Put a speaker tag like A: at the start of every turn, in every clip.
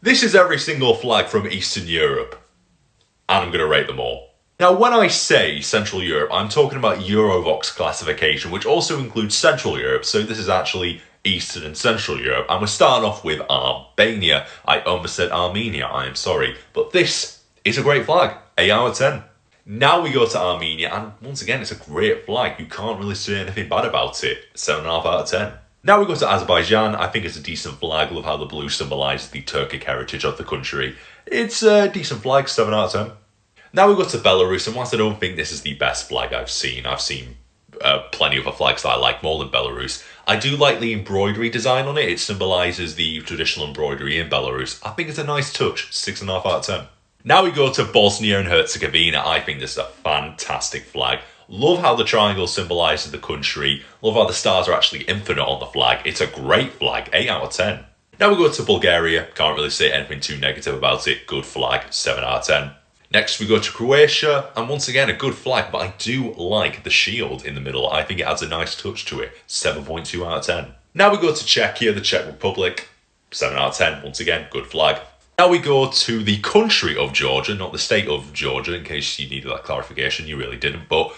A: This is every single flag from Eastern Europe, and I'm going to rate them all. Now, when I say Central Europe, I'm talking about Eurovox classification, which also includes Central Europe, so this is actually Eastern and Central Europe, and we're starting off with Albania. I almost said Armenia, I am sorry, but this is a great flag, 8 out of 10. Now we go to Armenia, and once again, it's a great flag. You can't really say anything bad about it, 7.5 out of 10. Now we go to Azerbaijan. I think it's a decent flag. Love how the blue symbolises the Turkic heritage of the country. It's a decent flag, 7 out of 10. Now we go to Belarus, and whilst I don't think this is the best flag I've seen plenty of other flags that I like more than Belarus. I do like the embroidery design on it. It symbolises the traditional embroidery in Belarus. I think it's a nice touch, 6.5 out of 10. Now we go to Bosnia and Herzegovina. I think this is a fantastic flag. Love how the triangle symbolises the country. Love how the stars are actually infinite on the flag. It's a great flag, 8 out of 10. Now we go to Bulgaria. Can't really say anything too negative about it. Good flag, 7 out of 10. Next we go to Croatia, and once again a good flag, but I do like the shield in the middle. I think it adds a nice touch to it, 7.2 out of 10. Now we go to Czechia, the Czech Republic, 7 out of 10, once again, good flag. Now we go to the country of Georgia, not the state of Georgia, in case you needed that clarification, you really didn't, but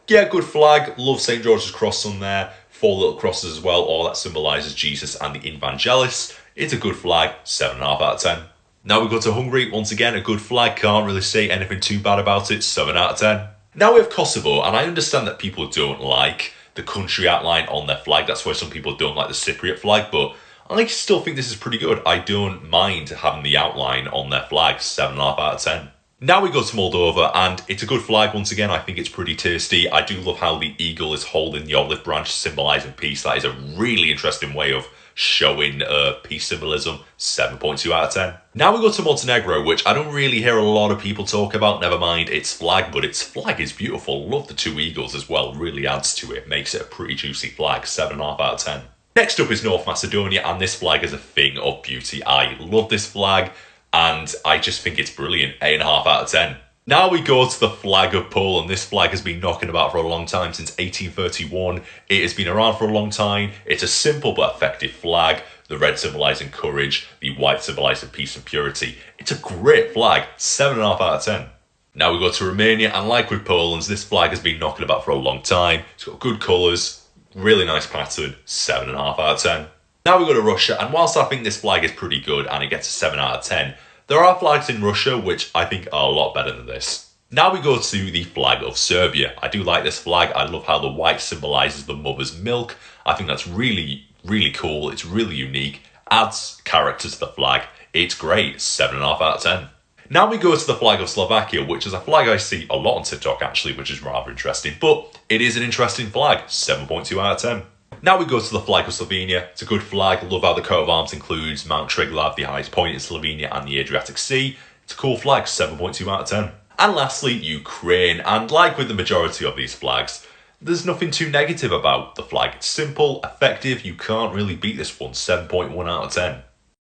A: yeah, good flag. Love St. George's Cross on there, 4 little crosses as well, all that symbolises Jesus and the Evangelis. It's a good flag, 7.5 out of 10. Now we go to Hungary, once again a good flag, can't really say anything too bad about it, 7 out of 10. Now we have Kosovo, and I understand that people don't like the country outline on their flag, that's why some people don't like the Cypriot flag, but I still think this is pretty good. I don't mind having the outline on their flag, 7.5 out of 10. Now we go to Moldova, and it's a good flag once again. I think it's pretty tasty. I do love how the eagle is holding the olive branch, symbolising peace. That is a really interesting way of showing peace symbolism, 7.2 out of 10. Now we go to Montenegro, which I don't really hear a lot of people talk about, never mind its flag, but its flag is beautiful. Love the 2 eagles as well, really adds to it, makes it a pretty juicy flag, 7.5 out of 10. Next up is North Macedonia, and this flag is a thing of beauty. I love this flag, and I just think it's brilliant, 8.5 out of 10. Now we go to the flag of Poland. This flag has been knocking about for a long time, since 1831. It has been around for a long time. It's a simple but effective flag. The red symbolising courage, the white symbolising peace and purity. It's a great flag, 7.5 out of 10. Now we go to Romania, and like with Poland's, this flag has been knocking about for a long time. It's got good colours, really nice pattern, 7.5 out of 10. Now we go to Russia, and whilst I think this flag is pretty good and it gets a 7 out of 10, there are flags in Russia which I think are a lot better than this. Now we go to the flag of Serbia. I do like this flag. I love how the white symbolises the mother's milk. I think that's really, really cool. It's really unique. Adds character to the flag. It's great. 7.5 out of 10. Now we go to the flag of Slovakia, which is a flag I see a lot on TikTok actually, which is rather interesting. But it is an interesting flag. 7.2 out of 10. Now we go to the flag of Slovenia. It's a good flag. Love how the coat of arms includes Mount Triglav, the highest point in Slovenia, and the Adriatic Sea. It's a cool flag, 7.2 out of 10. And lastly, Ukraine. And like with the majority of these flags, there's nothing too negative about the flag. It's simple, effective. You can't really beat this one, 7.1 out of 10.